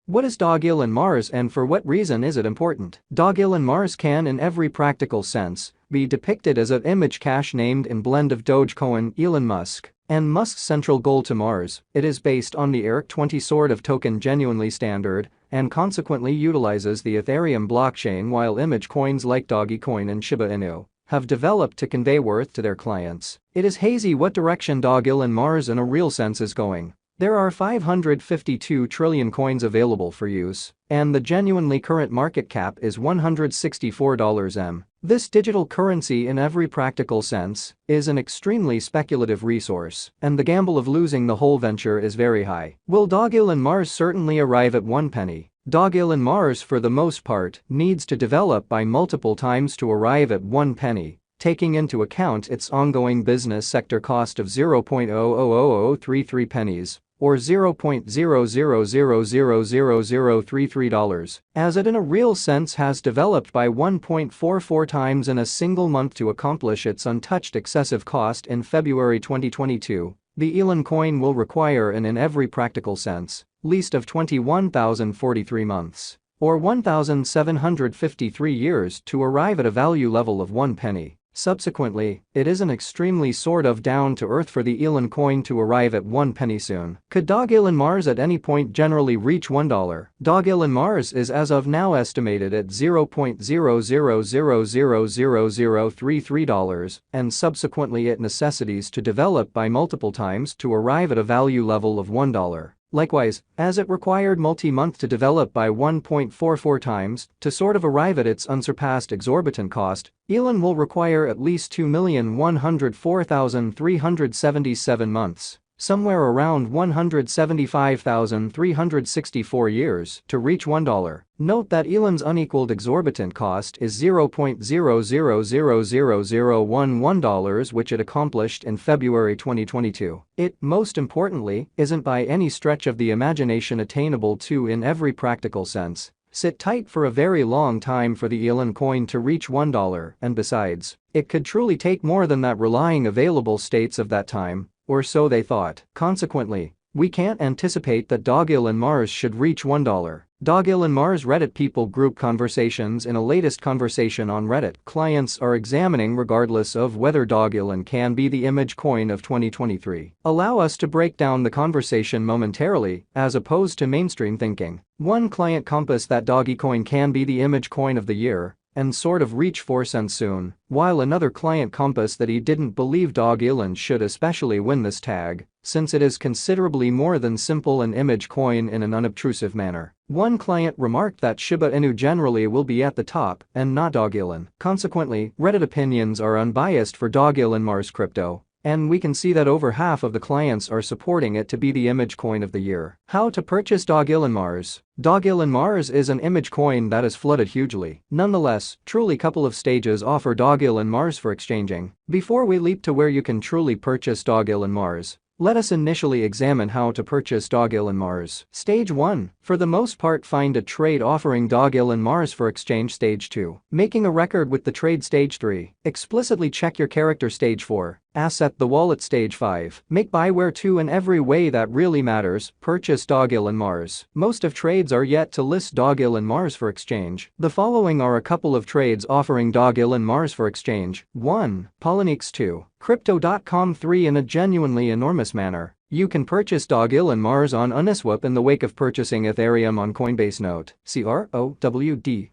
What is Dogelon Mars and for what reason is it important? Dogelon Mars can, in every practical sense, be depicted as an image cache named in blend of Dogecoin, Elon Musk, and Musk's central goal to Mars. It is based on the ERC-20 sort of token, genuinely standard, and consequently utilizes the Ethereum blockchain, while image coins like Dogecoin and Shiba Inu have developed to convey worth to their clients. It is hazy what direction Dogelon Mars in a real sense is going. There are 552 trillion coins available for use, and the genuinely current market cap is $164 m. This digital currency, in every practical sense, is an extremely speculative resource, and the gamble of losing the whole venture is very high. Will Dogelon Mars certainly arrive at 1 penny? Dogelon Mars, for the most part, needs to develop by multiple times to arrive at 1 penny, taking into account its ongoing business sector cost of 0.000033 pennies, or $0.00000033, as it in a real sense has developed by 1.44 times in a single month to accomplish its untouched excessive cost in February 2022. The elon coin will require an, in every practical sense, least of 21,043 months, or 1,753 years to arrive at a value level of 1 penny. Subsequently, it is an extremely sort of down to earth for the elon coin to arrive at 1 penny soon. Could Dogelon Mars at any point generally reach $1? Dogelon Mars is as of now estimated at $0.00000033, and subsequently it necessitates to develop by multiple times to arrive at a value level of $1. Likewise, as it required multi-month to develop by 1.44 times to sort of arrive at its unsurpassed exorbitant cost, Elon will require at least 2,104,377 months, somewhere around 175,364 years, to reach $1. Note that Elon's unequaled exorbitant cost is $0.000011, which it accomplished in February 2022. It, most importantly, isn't by any stretch of the imagination attainable to, in every practical sense, sit tight for a very long time for the elon coin to reach $1, and besides, it could truly take more than that, relying available states of that time, or so they thought. Consequently, we can't anticipate that Dogelon Mars should reach $1. Dogelon Mars Reddit people group conversations. In a latest conversation on Reddit, clients are examining regardless of whether Dogelon can be the image coin of 2023. Allow us to break down the conversation momentarily, as opposed to mainstream thinking. One client compassed that Dogecoin can be the image coin of the year and sort of reach 4 cents soon, while another client compassed that he didn't believe Dogelon should especially win this tag, since it is considerably more than simple an image coin in an unobtrusive manner. One client remarked that Shiba Inu generally will be at the top and not Dogelon. Consequently, Reddit opinions are unbiased for Dogelon Mars crypto, and we can see that over half of the clients are supporting it to be the image coin of the year. How to purchase Dogelon Mars? Dogelon Mars is an image coin that is flooded hugely. Nonetheless, truly couple of stages offer Dogelon Mars for exchanging. Before we leap to where you can truly purchase Dogelon Mars, let us initially examine how to purchase Dogelon Mars. Stage 1. For the most part, find a trade offering Dogelon Mars for exchange. Stage 2. Making a record with the trade. Stage 3. Explicitly check your character. Stage 4. Asset the wallet. Stage 5. Make buy where to. In every way that really matters, purchase Dogelon Mars. Most of trades are yet to list Dogelon Mars for exchange. The following are a couple of trades offering Dogelon Mars for exchange. 1. Polynex. 2. Crypto.com. 3. In a genuinely enormous manner, you can purchase Dogelon Mars on Uniswap in the wake of purchasing Ethereum on Coinbase. Note: CROWDWISD.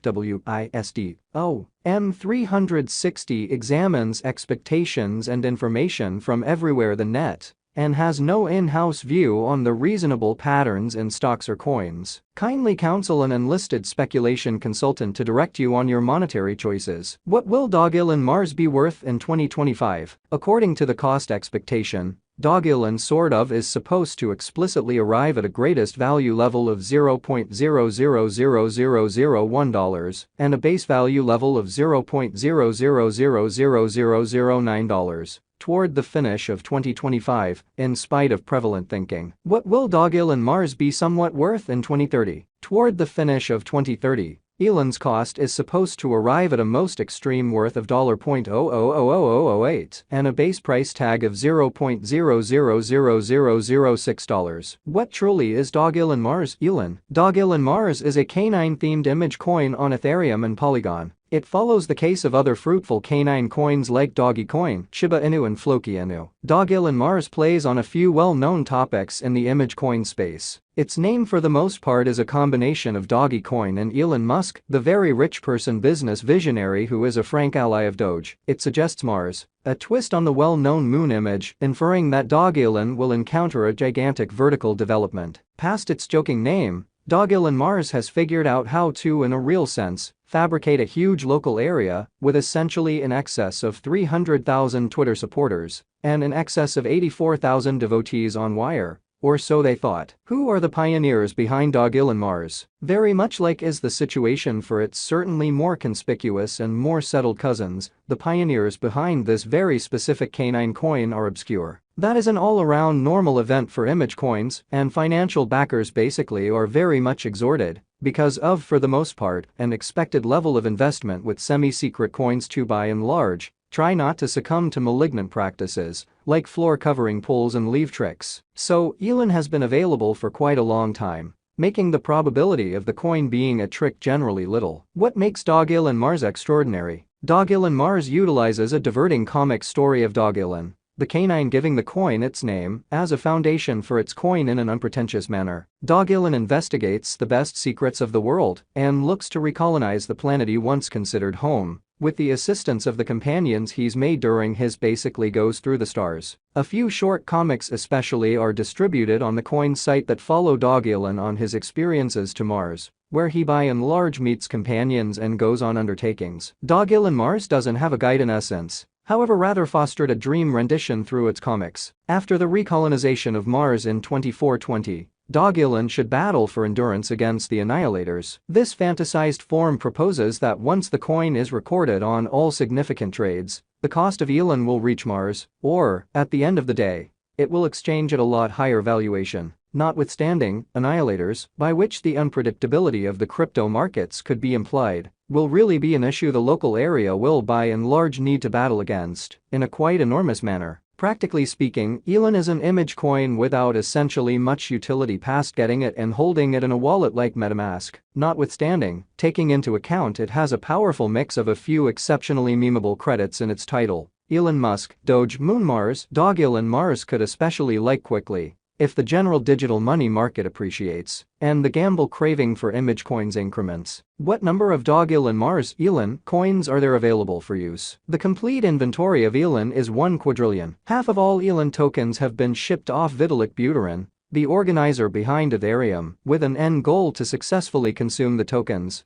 M360 examines expectations and information from everywhere the net and has no in-house view on the reasonable patterns in stocks or coins. Kindly counsel an enlisted speculation consultant to direct you on your monetary choices. What will Dogelon Mars be worth in 2025? According to the cost expectation, Dogelon sort of is supposed to explicitly arrive at a greatest value level of $0.000001 and a base value level of $0.000009 toward the finish of 2025, in spite of prevalent thinking. What will Dogelon Mars be somewhat worth in 2030? Toward the finish of 2030, Elon's cost is supposed to arrive at a most extreme worth of $0.000008 and a base price tag of $0.000006. What truly is Dogelon Mars? Dogelon Mars is a canine-themed image coin on Ethereum and Polygon. It follows the case of other fruitful canine coins like Dogecoin, Shiba Inu and Floki Inu. Dogelon Mars plays on a few well-known topics in the image coin space. Its name for the most part is a combination of Dogecoin and Elon Musk, the very rich person business visionary who is a frank ally of Doge. It suggests Mars, a twist on the well-known moon image, inferring that Dogelon will encounter a gigantic vertical development. Past its joking name, Dogelon Mars has figured out how to, in a real sense, fabricate a huge local area with essentially in excess of 300,000 Twitter supporters and in excess of 84,000 devotees on Wire, or so they thought. Who are the pioneers behind Dogelon Mars? Very much like is the situation for its certainly more conspicuous and more settled cousins, the pioneers behind this very specific canine coin are obscure. That is an all-around normal event for image coins, and financial backers basically are very much exhorted, because of, for the most part, an expected level of investment with semi-secret coins to by and large, try not to succumb to malignant practices, like floor covering pulls and leave tricks. So, Elon has been available for quite a long time, making the probability of the coin being a trick generally little. What makes Dogelon Mars extraordinary? Dogelon Mars utilizes a diverting comic story of Dogelon, the canine giving the coin its name, as a foundation for its coin in an unpretentious manner. Dogelon investigates the best secrets of the world and looks to recolonize the planet he once considered home, with the assistance of the companions he's made during his basically goes through the stars. A few short comics especially are distributed on the coin site that follow Dogelon on his experiences to Mars, where he by and large meets companions and goes on undertakings. Dogelon Mars doesn't have a guide in essence, however rather fostered a dream rendition through its comics. After the recolonization of Mars in 2420, Dogelon should battle for endurance against the Annihilators. This fantasized form proposes that once the coin is recorded on all significant trades, the cost of Elon will reach Mars, or, at the end of the day, it will exchange at a lot higher valuation. Notwithstanding, Annihilators, by which the unpredictability of the crypto markets could be implied, will really be an issue the local area will by and large need to battle against, in a quite enormous manner. Practically speaking, Elon is an image coin without essentially much utility past getting it and holding it in a wallet like MetaMask. Notwithstanding, taking into account it has a powerful mix of a few exceptionally memeable credits in its title. Elon Musk, Doge, Moon Mars, Dogelon Mars could especially like quickly if the general digital money market appreciates and the gamble craving for image coins increments. What number of Dogelon Mars Elon coins are there available for use? The complete inventory of Elon is 1 quadrillion. Half of all Elon tokens have been shipped off Vitalik Buterin, the organizer behind Ethereum, with an end goal to successfully consume the tokens